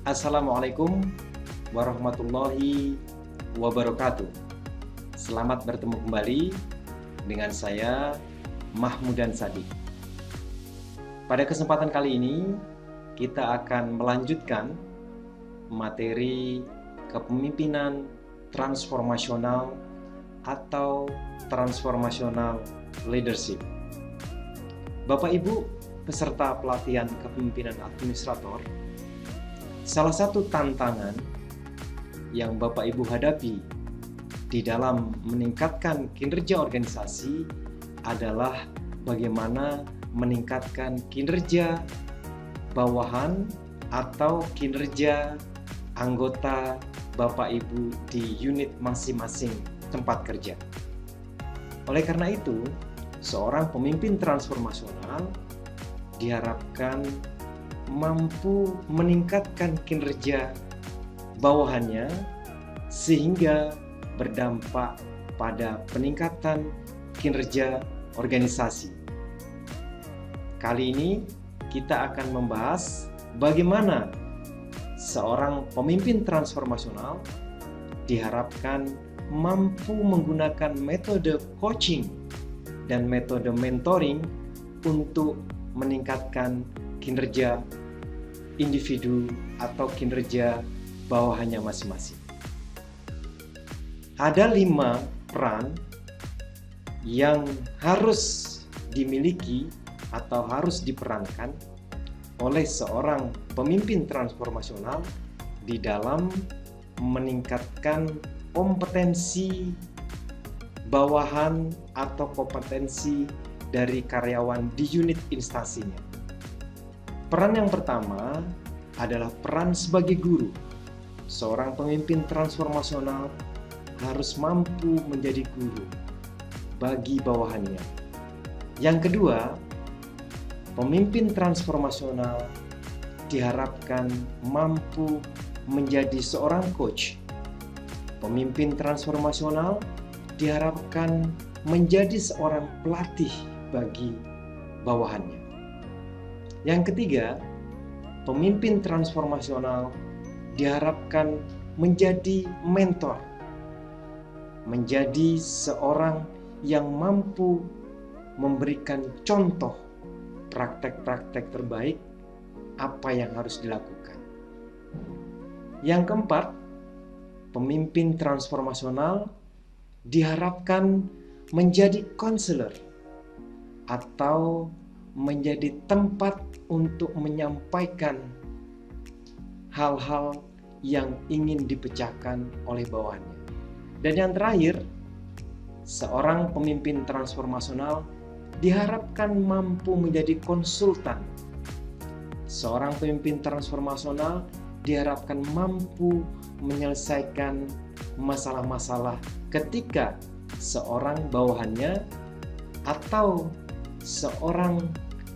Assalamualaikum warahmatullahi wabarakatuh. Selamat bertemu kembali dengan saya Mahmudan Sadiq. Pada kesempatan kali ini kita akan melanjutkan materi kepemimpinan transformasional atau transformational leadership. Bapak Ibu peserta pelatihan kepemimpinan administrator, salah satu tantangan yang Bapak Ibu hadapi di dalam meningkatkan kinerja organisasi adalah bagaimana meningkatkan kinerja bawahan atau kinerja anggota Bapak Ibu di unit masing-masing tempat kerja. Oleh karena itu, seorang pemimpin transformasional diharapkan mampu meningkatkan kinerja bawahannya sehingga berdampak pada peningkatan kinerja organisasi. Kali ini kita akan membahas bagaimana seorang pemimpin transformasional diharapkan mampu menggunakan metode coaching dan metode mentoring untuk meningkatkan kinerja individu atau kinerja bawahannya masing-masing. Ada 5 peran yang harus dimiliki atau harus diperankan oleh seorang pemimpin transformasional di dalam meningkatkan kompetensi bawahan atau kompetensi dari karyawan di unit instansinya. Peran yang pertama adalah peran sebagai guru. Seorang pemimpin transformasional harus mampu menjadi guru bagi bawahannya. Yang kedua, pemimpin transformasional diharapkan mampu menjadi seorang coach. Pemimpin transformasional diharapkan menjadi seorang pelatih bagi bawahannya. Yang ketiga, pemimpin transformasional diharapkan menjadi mentor, menjadi seorang yang mampu memberikan contoh praktek-praktek terbaik apa yang harus dilakukan. Yang keempat, pemimpin transformasional diharapkan menjadi konselor atau menjadi tempat untuk menyampaikan hal-hal yang ingin dipecahkan oleh bawahannya. Dan yang terakhir, seorang pemimpin transformasional diharapkan mampu menjadi konsultan. Seorang pemimpin transformasional diharapkan mampu menyelesaikan masalah-masalah ketika seorang bawahannya atau seorang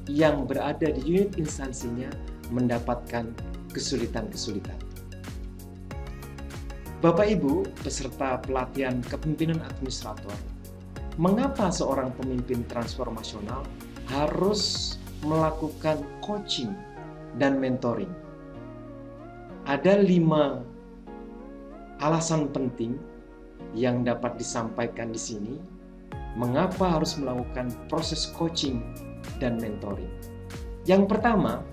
yang berada di unit instansinya mendapatkan kesulitan-kesulitan. Bapak Ibu peserta pelatihan kepemimpinan administrator, mengapa seorang pemimpin transformasional harus melakukan coaching dan mentoring? Ada 5 alasan penting yang dapat disampaikan di sini mengapa harus melakukan proses coaching dan mentoring. Yang pertama,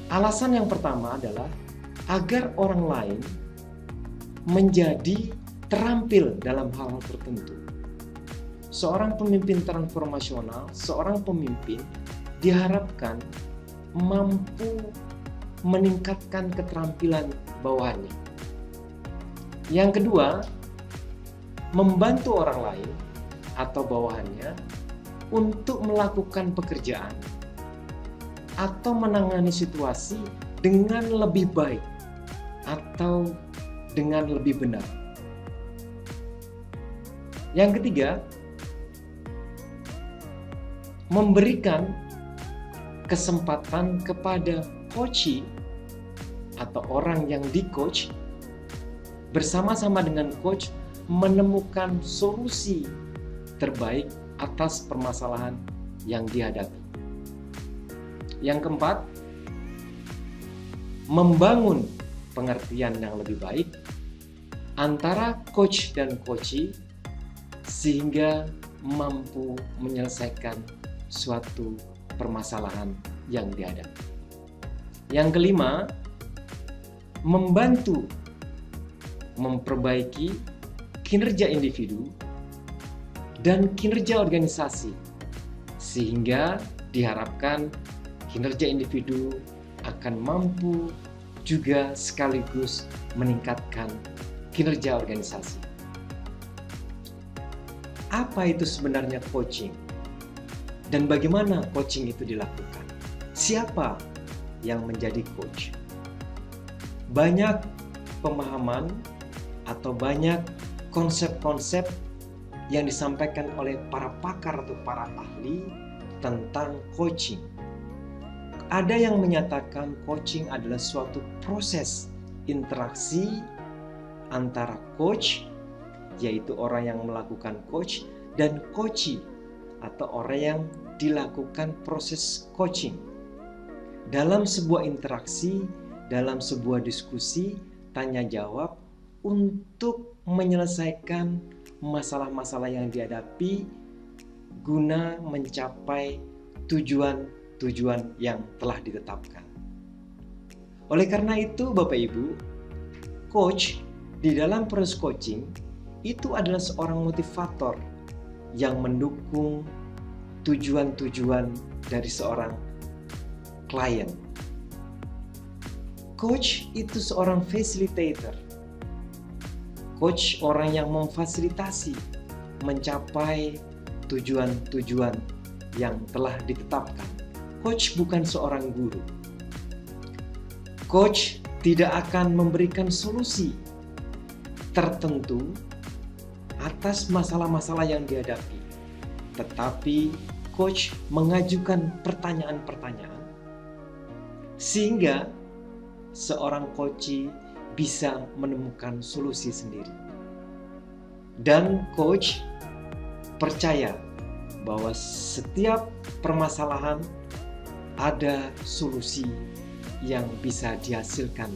alasan yang pertama adalah agar orang lain menjadi terampil dalam hal-hal tertentu. Seorang pemimpin transformasional, seorang pemimpin diharapkan mampu meningkatkan keterampilan bawahannya. Yang kedua, membantu orang lain atau bawahannya untuk melakukan pekerjaan atau menangani situasi dengan lebih baik atau dengan lebih benar. Yang ketiga, memberikan kesempatan kepada coachee atau orang yang di-coach bersama-sama dengan coach menemukan solusi terbaik atas permasalahan yang dihadapi. Yang keempat, membangun pengertian yang lebih baik antara coach dan coachee sehingga mampu menyelesaikan suatu permasalahan yang dihadapi. Yang kelima, membantu memperbaiki kinerja individu dan kinerja organisasi sehingga diharapkan kinerja individu akan mampu juga sekaligus meningkatkan kinerja organisasi. Apa itu sebenarnya coaching? Dan bagaimana coaching itu dilakukan? Siapa yang menjadi coach? Banyak pemahaman atau banyak konsep-konsep yang disampaikan oleh para pakar atau para ahli tentang coaching. Ada yang menyatakan coaching adalah suatu proses interaksi antara coach, yaitu orang yang melakukan coach, dan coachee atau orang yang dilakukan proses coaching. Dalam sebuah interaksi, dalam sebuah diskusi, tanya jawab untuk menyelesaikan masalah-masalah yang dihadapi guna mencapai tujuan-tujuan yang telah ditetapkan. Oleh karena itu, Bapak Ibu, coach di dalam proses coaching itu adalah seorang motivator yang mendukung tujuan-tujuan dari seorang klien. Coach itu seorang facilitator. Coach orang yang memfasilitasi mencapai tujuan-tujuan yang telah ditetapkan. Coach bukan seorang guru. Coach tidak akan memberikan solusi tertentu atas masalah-masalah yang dihadapi, tetapi coach mengajukan pertanyaan-pertanyaan sehingga seorang coachee bisa menemukan solusi sendiri. Dan coach percaya bahwa setiap permasalahan ada solusi yang bisa dihasilkan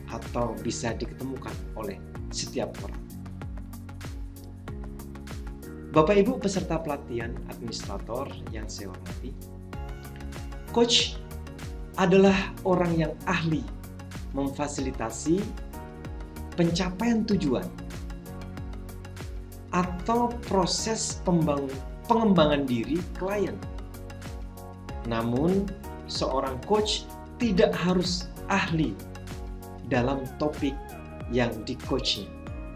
atau bisa diketemukan oleh setiap orang. Bapak Ibu peserta pelatihan administrator yang saya hormati, coach adalah orang yang ahli memfasilitasi pencapaian tujuan atau proses pengembangan diri klien. Namun, seorang coach tidak harus ahli dalam topik yang di-coaching,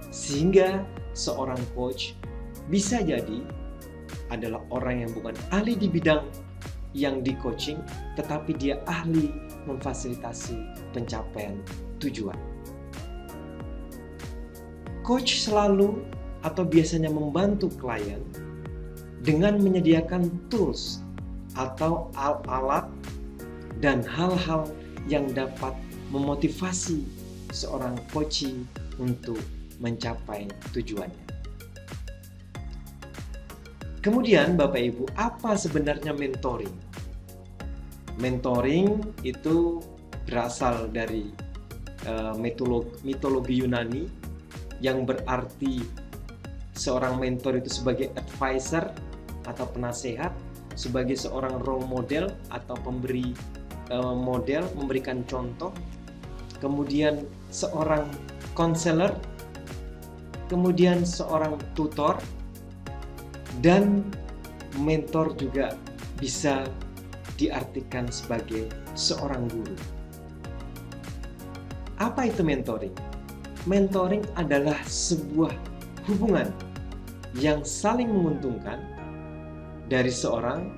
sehingga seorang coach bisa jadi adalah orang yang bukan ahli di bidang yang di-coaching, tetapi dia ahli memfasilitasi pencapaian tujuan. Coach selalu atau biasanya membantu klien dengan menyediakan tools atau alat dan hal-hal yang dapat memotivasi seorang coachee untuk mencapai tujuannya. Kemudian Bapak Ibu, apa sebenarnya mentoring? Mentoring itu berasal dari mitologi Yunani yang berarti seorang mentor itu sebagai advisor atau penasehat, sebagai seorang role model atau pemberi model, memberikan contoh, kemudian seorang counselor, kemudian seorang tutor, dan mentor juga bisa diartikan sebagai seorang guru. Apa itu mentoring? Mentoring adalah sebuah hubungan yang saling menguntungkan dari seorang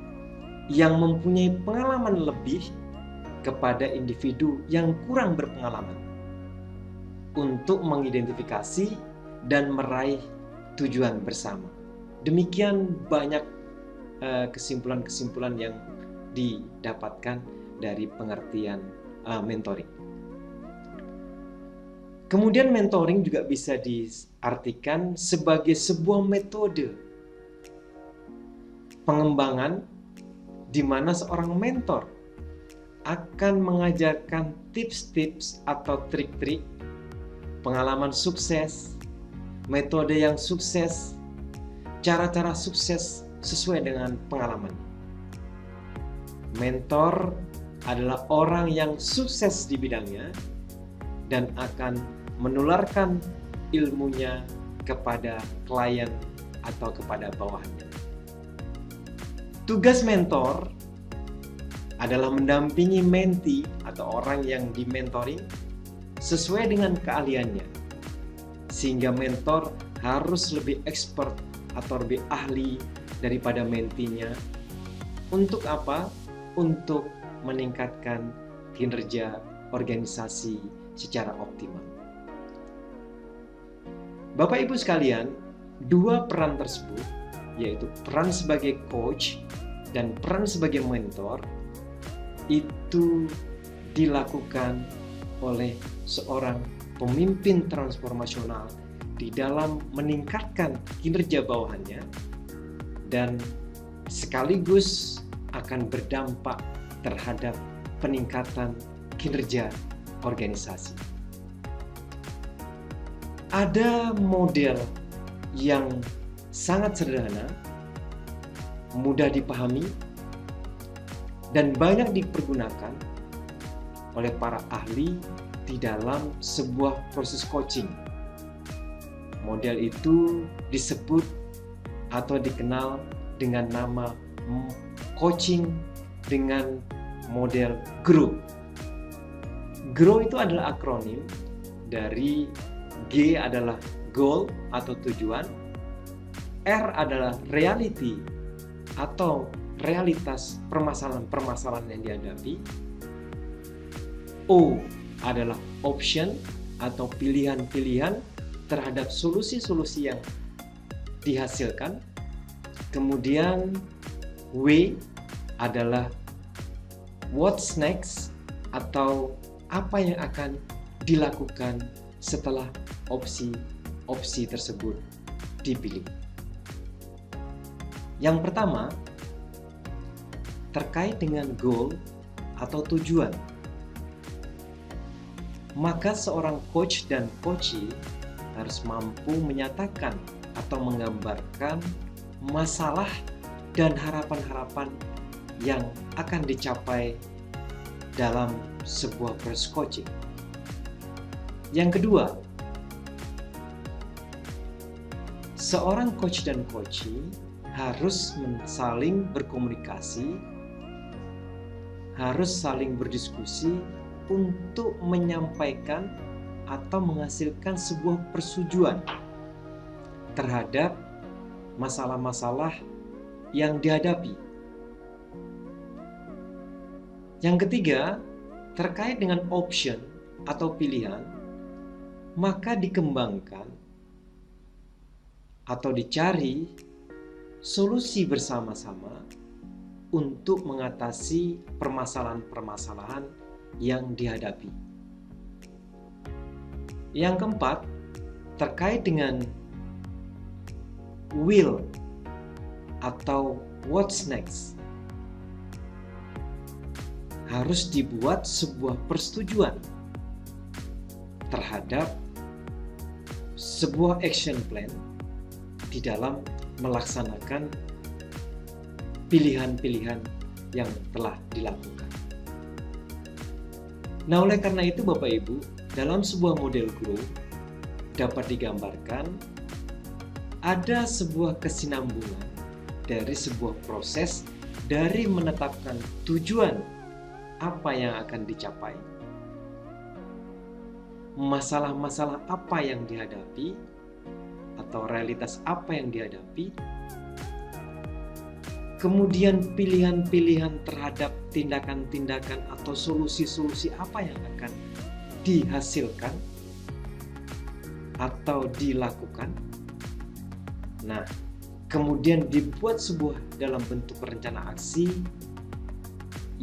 yang mempunyai pengalaman lebih kepada individu yang kurang berpengalaman untuk mengidentifikasi dan meraih tujuan bersama. Demikian banyak kesimpulan-kesimpulan yang didapatkan dari pengertian mentoring. Kemudian mentoring juga bisa diartikan sebagai sebuah metode pengembangan di mana seorang mentor akan mengajarkan tips-tips atau trik-trik, pengalaman sukses, metode yang sukses, cara-cara sukses sesuai dengan pengalaman. Mentor adalah orang yang sukses di bidangnya dan akan menularkan ilmunya kepada klien atau kepada bawahannya. Tugas mentor adalah mendampingi mentee atau orang yang dimentoring sesuai dengan keahliannya, sehingga mentor harus lebih expert atau lebih ahli daripada mentee-nya. Untuk apa? Untuk meningkatkan kinerja organisasi secara optimal. Bapak Ibu sekalian, dua peran tersebut, yaitu peran sebagai coach dan peran sebagai mentor, itu dilakukan oleh seorang pemimpin transformasional di dalam meningkatkan kinerja bawahannya dan sekaligus akan berdampak terhadap peningkatan kinerja organisasi. Ada model yang sangat sederhana, mudah dipahami, dan banyak dipergunakan oleh para ahli di dalam sebuah proses coaching. Model itu disebut atau dikenal dengan nama coaching dengan model GROW. GROW itu adalah akronim dari G adalah goal atau tujuan, R adalah reality atau realitas permasalahan-permasalahan yang dihadapi, O adalah option atau pilihan-pilihan terhadap solusi-solusi yang dihasilkan, kemudian W adalah what's next atau apa yang akan dilakukan setelah opsi tersebut dipilih. Yang pertama, terkait dengan goal atau tujuan. Maka seorang coach dan coachee harus mampu menyatakan atau menggambarkan masalah dan harapan-harapan yang akan dicapai dalam sebuah proses coaching. Yang kedua, seorang coach dan coachee harus saling berkomunikasi, harus saling berdiskusi untuk menyampaikan atau menghasilkan sebuah persetujuan terhadap masalah-masalah yang dihadapi. Yang ketiga, terkait dengan option atau pilihan, maka dikembangkan atau dicari solusi bersama-sama untuk mengatasi permasalahan-permasalahan yang dihadapi. Yang keempat, terkait dengan will atau what's next, harus dibuat sebuah persetujuan terhadap sebuah action plan di dalam melaksanakan pilihan-pilihan yang telah dilakukan. Nah, oleh karena itu Bapak Ibu, dalam sebuah model GROW dapat digambarkan ada sebuah kesinambungan dari sebuah proses dari menetapkan tujuan apa yang akan dicapai, masalah-masalah apa yang dihadapi atau realitas apa yang dihadapi, kemudian pilihan-pilihan terhadap tindakan-tindakan atau solusi-solusi apa yang akan dihasilkan atau dilakukan. Nah, kemudian dibuat sebuah dalam bentuk rencana aksi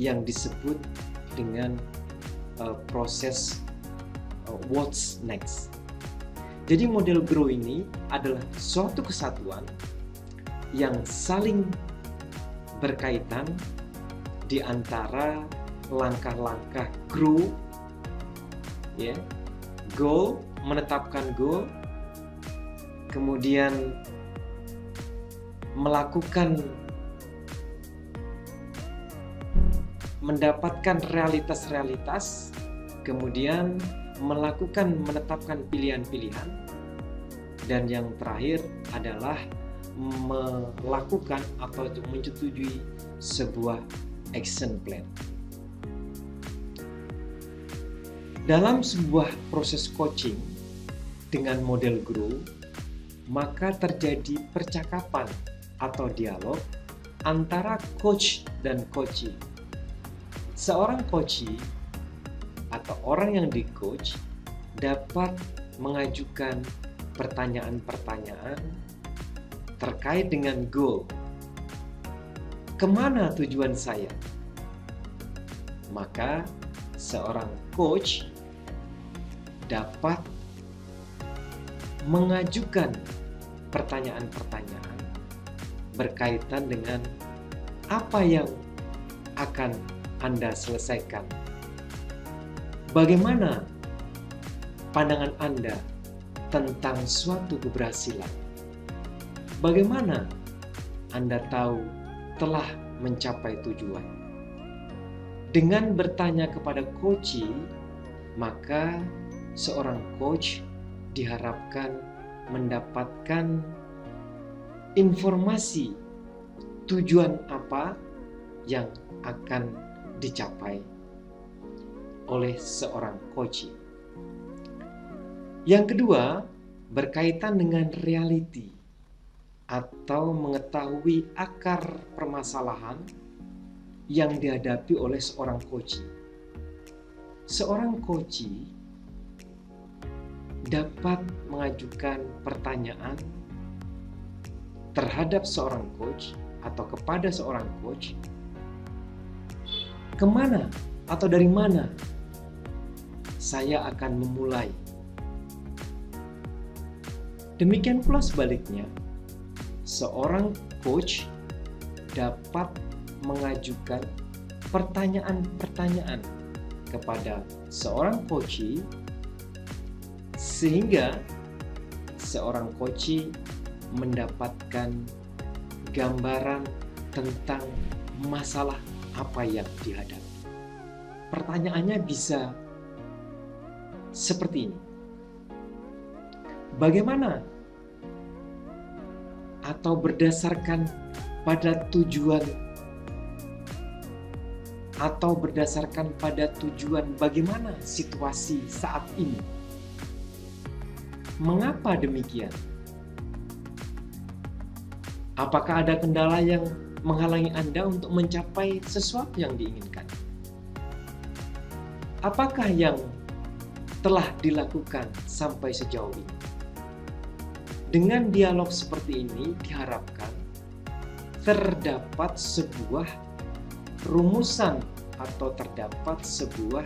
yang disebut dengan proses what's next. Jadi model GROW ini adalah suatu kesatuan yang saling berkaitan di antara langkah-langkah grow, ya, goal, menetapkan goal, kemudian mendapatkan realitas-realitas, kemudian menetapkan pilihan-pilihan, dan yang terakhir adalah melakukan atau menyetujui sebuah action plan. Dalam sebuah proses coaching dengan model grow, maka terjadi percakapan atau dialog antara coach dan coachee. Seorang coachee atau orang yang di-coach dapat mengajukan pertanyaan-pertanyaan terkait dengan goal. Kemana tujuan saya? Maka seorang coach dapat mengajukan pertanyaan-pertanyaan berkaitan dengan apa yang akan Anda selesaikan. Bagaimana pandangan Anda tentang suatu keberhasilan? Bagaimana Anda tahu telah mencapai tujuan? Dengan bertanya kepada coachee, maka seorang coach diharapkan mendapatkan informasi tujuan apa yang akan dicapai oleh seorang coachee. Yang kedua, berkaitan dengan reality atau mengetahui akar permasalahan yang dihadapi oleh seorang coachee. Seorang coachee dapat mengajukan pertanyaan terhadap seorang coach atau kepada seorang coach, kemana atau dari mana saya akan memulai. Demikian pula sebaliknya, seorang coach dapat mengajukan pertanyaan-pertanyaan kepada seorang coachee sehingga seorang coachee mendapatkan gambaran tentang masalah apa yang dihadapi. Pertanyaannya bisa seperti ini. Bagaimana atau berdasarkan pada tujuan bagaimana situasi saat ini? Mengapa demikian? Apakah ada kendala yang menghalangi Anda untuk mencapai sesuatu yang diinginkan? Apakah yang telah dilakukan sampai sejauh ini? Dengan dialog seperti ini diharapkan terdapat sebuah rumusan atau terdapat sebuah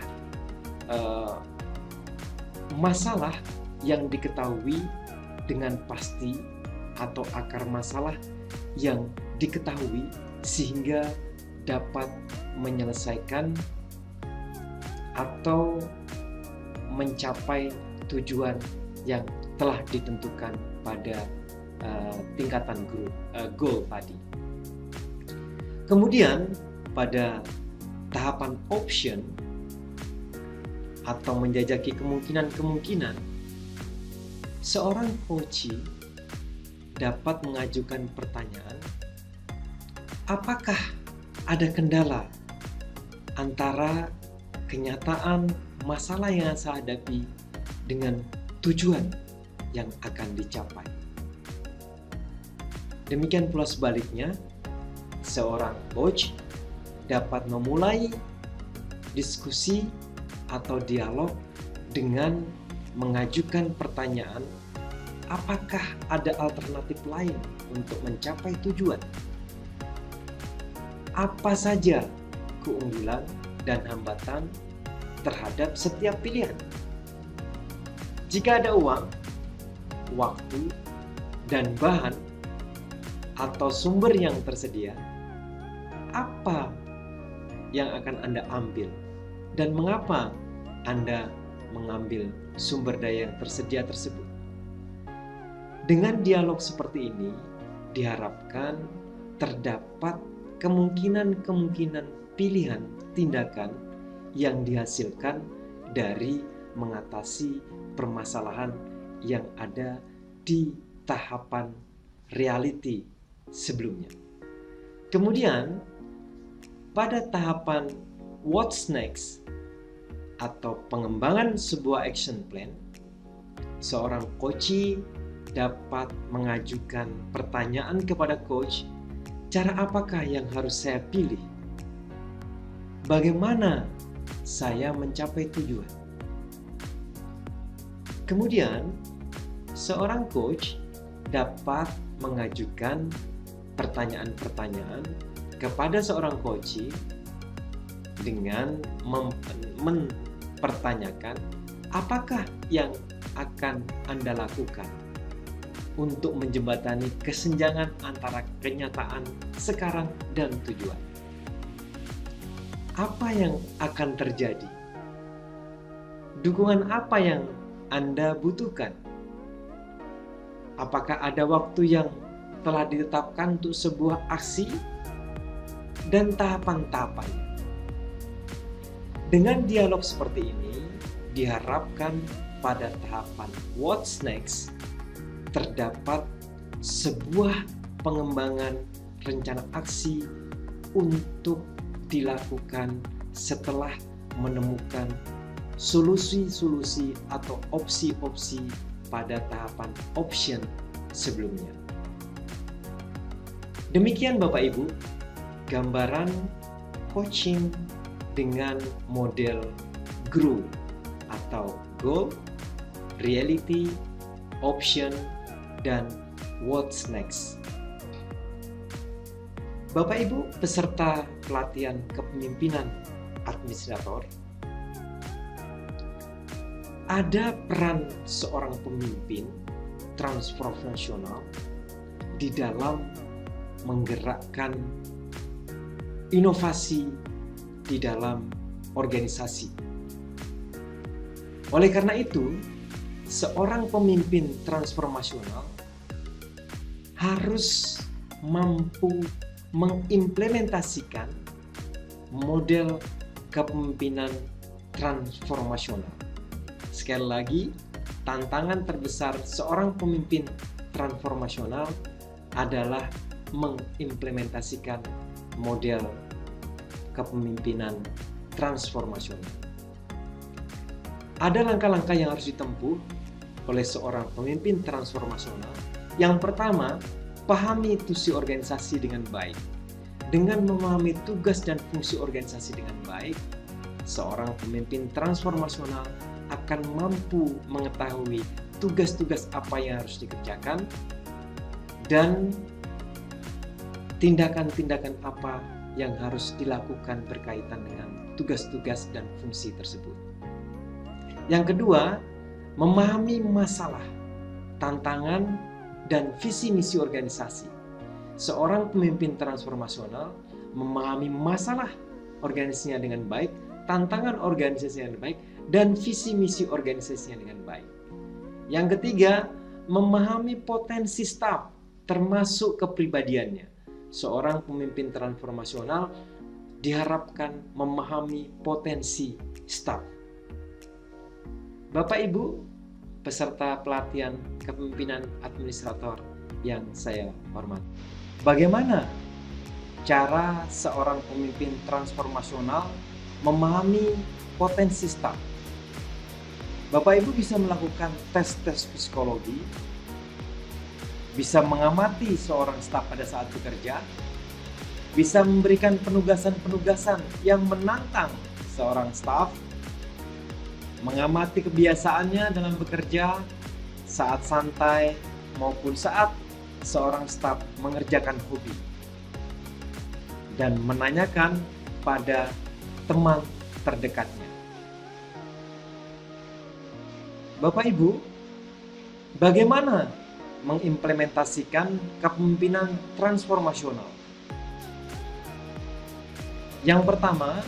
masalah yang diketahui dengan pasti atau akar masalah yang diketahui sehingga dapat menyelesaikan atau mencapai tujuan yang telah ditentukan pada tingkatan goal tadi. Kemudian pada tahapan option atau menjajaki kemungkinan-kemungkinan, seorang coachee dapat mengajukan pertanyaan, apakah ada kendala antara kenyataan masalah yang saya hadapi dengan tujuan yang akan dicapai. Demikian pula sebaliknya, seorang coach dapat memulai diskusi atau dialog dengan mengajukan pertanyaan, apakah ada alternatif lain untuk mencapai tujuan? Apa saja keunggulan dan hambatan terhadap setiap pilihan? Jika ada uang, waktu, dan bahan atau sumber yang tersedia, apa yang akan Anda ambil dan mengapa Anda mengambil sumber daya yang tersedia tersebut. Dengan dialog seperti ini, diharapkan terdapat kemungkinan-kemungkinan pilihan tindakan yang dihasilkan dari mengatasi permasalahan yang ada di tahapan reality sebelumnya. Kemudian, pada tahapan what's next atau pengembangan sebuah action plan, seorang coach dapat mengajukan pertanyaan kepada coach, cara apakah yang harus saya pilih? Bagaimana saya mencapai tujuan? Kemudian, seorang coach dapat mengajukan pertanyaan-pertanyaan kepada seorang coach dengan mempertanyakan apakah yang akan Anda lakukan untuk menjembatani kesenjangan antara kenyataan sekarang dan tujuan. Apa yang akan terjadi? Dukungan apa yang Anda butuhkan? Apakah ada waktu yang telah ditetapkan untuk sebuah aksi dan tahapan-tahapan? Dengan dialog seperti ini, diharapkan pada tahapan what's next terdapat sebuah pengembangan rencana aksi untuk dilakukan setelah menemukan solusi-solusi atau opsi-opsi pada tahapan option sebelumnya. Demikian Bapak Ibu, gambaran coaching dengan model GROW atau goal, reality, option, dan what's next. Bapak Ibu peserta pelatihan kepemimpinan administrator, ada peran seorang pemimpin transformasional di dalam menggerakkan inovasi di dalam organisasi. Oleh karena itu, seorang pemimpin transformasional harus mampu mengimplementasikan model kepemimpinan transformasional. Sekali lagi, tantangan terbesar seorang pemimpin transformasional adalah mengimplementasikan model kepemimpinan transformasional. Ada langkah-langkah yang harus ditempuh oleh seorang pemimpin transformasional. Yang pertama, pahami tusi organisasi dengan baik. Dengan memahami tugas dan fungsi organisasi dengan baik, seorang pemimpin transformasional akan mampu mengetahui tugas-tugas apa yang harus dikerjakan dan tindakan-tindakan apa yang harus dilakukan berkaitan dengan tugas-tugas dan fungsi tersebut. Yang kedua, memahami masalah, tantangan, dan visi misi organisasi. Seorang pemimpin transformasional memahami masalah organisasinya dengan baik, tantangan organisasinya dengan baik, dan visi misi organisasinya dengan baik. Yang ketiga, memahami potensi staf, termasuk kepribadiannya. Seorang pemimpin transformasional diharapkan memahami potensi staf. Bapak Ibu, peserta pelatihan kepemimpinan administrator yang saya hormati. Bagaimana cara seorang pemimpin transformasional memahami potensi staf? Bapak Ibu bisa melakukan tes-tes psikologi, bisa mengamati seorang staf pada saat bekerja, bisa memberikan penugasan-penugasan yang menantang seorang staf, mengamati kebiasaannya dalam bekerja saat santai maupun saat seorang staf mengerjakan hobi, dan menanyakan pada teman terdekatnya. Bapak Ibu, bagaimana mengimplementasikan kepemimpinan transformasional? Yang pertama,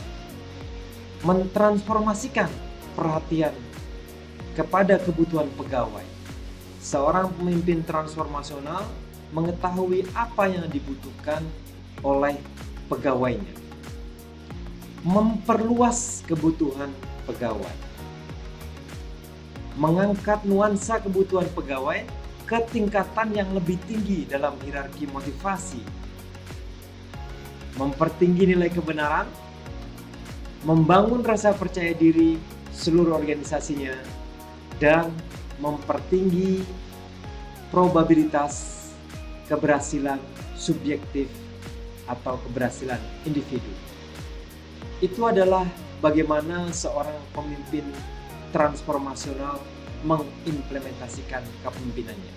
mentransformasikan perhatian kepada kebutuhan pegawai. Seorang pemimpin transformasional mengetahui apa yang dibutuhkan oleh pegawainya, memperluas kebutuhan pegawai, mengangkat nuansa kebutuhan pegawai ke tingkatan yang lebih tinggi dalam hierarki motivasi, mempertinggi nilai kebenaran, membangun rasa percaya diri seluruh organisasinya, dan mempertinggi probabilitas keberhasilan subjektif atau keberhasilan individu. Itu adalah bagaimana seorang pemimpin transformasional mengimplementasikan kepemimpinannya.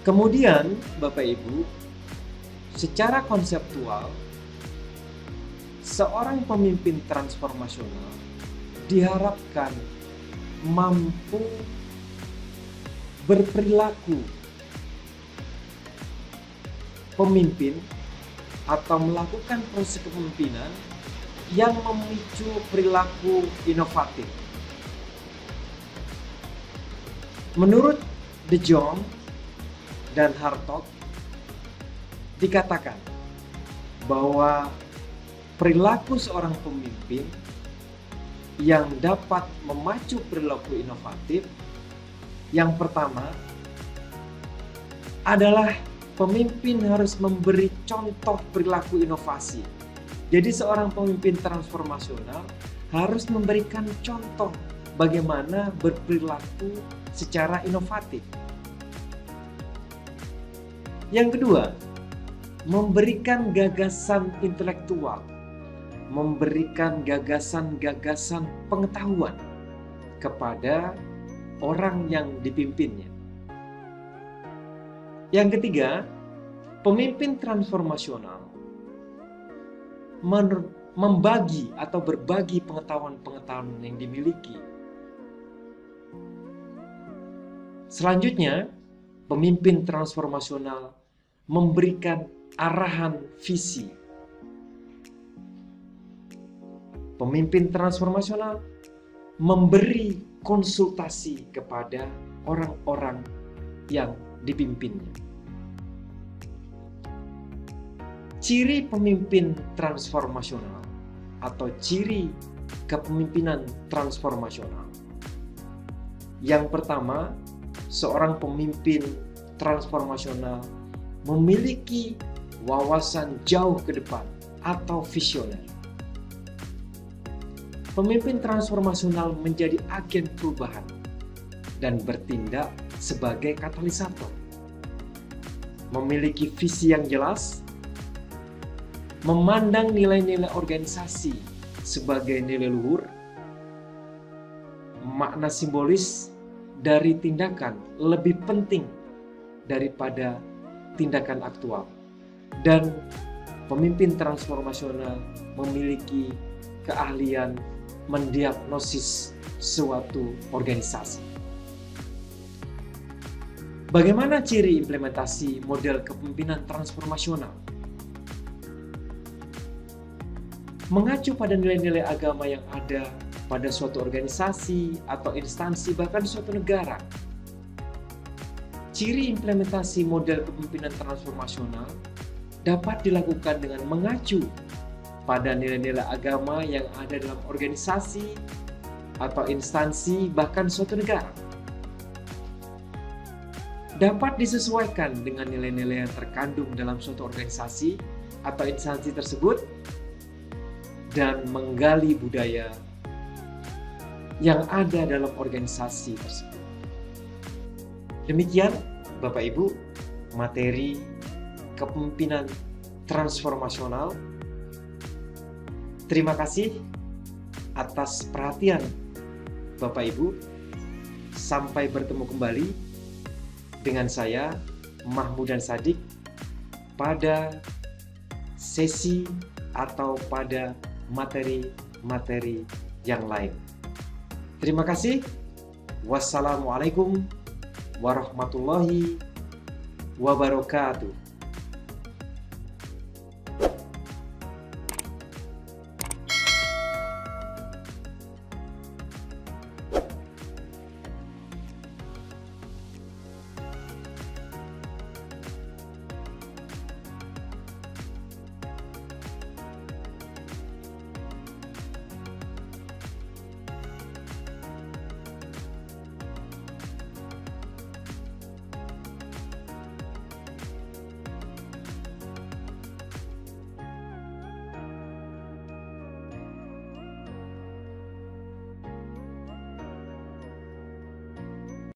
Kemudian, Bapak Ibu, secara konseptual, seorang pemimpin transformasional diharapkan mampu berperilaku pemimpin atau melakukan proses kepemimpinan yang memicu perilaku inovatif. Menurut De Jong dan Hartog, dikatakan bahwa perilaku seorang pemimpin yang dapat memacu perilaku inovatif, yang pertama adalah pemimpin harus memberi contoh perilaku inovasi. Jadi seorang pemimpin transformasional harus memberikan contoh bagaimana berperilaku secara inovatif. Yang kedua, memberikan gagasan intelektual, memberikan gagasan-gagasan pengetahuan kepada orang yang dipimpinnya. Yang ketiga, pemimpin transformasional membagi atau berbagi pengetahuan-pengetahuan yang dimiliki. Selanjutnya, pemimpin transformasional memberikan arahan visi. Pemimpin transformasional memberi konsultasi kepada orang-orang yang dipimpinnya. Ciri pemimpin transformasional atau ciri kepemimpinan transformasional. Yang pertama, seorang pemimpin transformasional memiliki wawasan jauh ke depan atau visioner. Pemimpin transformasional menjadi agen perubahan dan bertindak sebagai katalisator. Memiliki visi yang jelas, memandang nilai-nilai organisasi sebagai nilai luhur, makna simbolis dari tindakan lebih penting daripada tindakan aktual, dan pemimpin transformasional memiliki keahlian mendiagnosis suatu organisasi. Bagaimana ciri implementasi model kepemimpinan transformasional? Mengacu pada nilai-nilai agama yang ada pada suatu organisasi atau instansi, bahkan suatu negara. Ciri implementasi model kepemimpinan transformasional dapat dilakukan dengan mengacu pada nilai-nilai agama yang ada dalam organisasi atau instansi, bahkan suatu negara. Dapat disesuaikan dengan nilai-nilai yang terkandung dalam suatu organisasi atau instansi tersebut, dan menggali budaya yang ada dalam organisasi tersebut. Demikian, Bapak Ibu, materi kepemimpinan transformasional. Terima kasih atas perhatian Bapak Ibu. Sampai bertemu kembali dengan saya, Mahmudan Sadik, pada sesi atau pada materi-materi yang lain. Terima kasih. Wassalamualaikum warahmatullahi wabarakatuh.